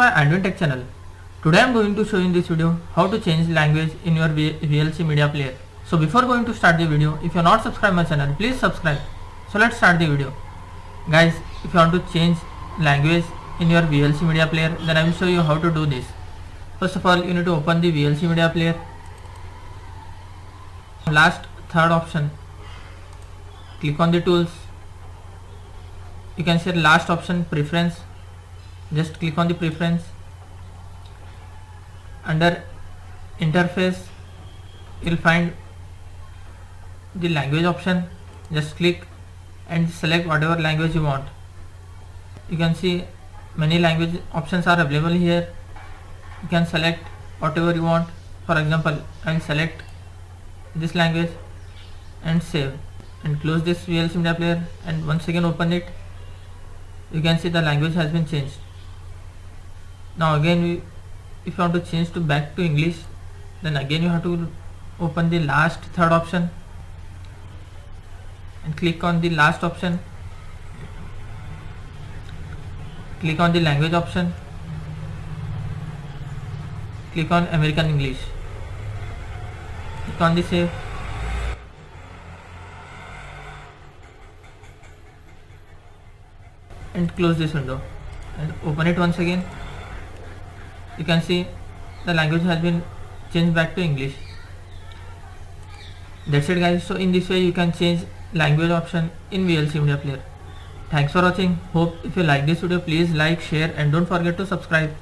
my AndWin Tech channel. Today I am going to show you in this video how to change language in your VLC media player. So before going to start the video, if you are not subscribed my channel, please subscribe. So let's start the video. Guys, if you want to change language in your VLC media player, then I will show you how to do this. First of all, you need to open the VLC media player. Last third option, click on the tools. You can see last option, preference. Just click on the preference. Under interface, you'll find the language option. Just click and select whatever language you want. You can see many language options are available here. You can select whatever you want. For example, I will select this language and save and close this VLC media player, and once again open it. You can see the language has been changed. Now again, if you want to change to back to English, then again you have to open the last third option and click on the last option. Click on the language option. Click on American English. Click on the save. And close this window and open it once again. You can see the language has been changed back to English. That's it guys. So in this way you can change language option in VLC media player. Thanks for watching. Hope if you like this video, please like, share and don't forget to subscribe.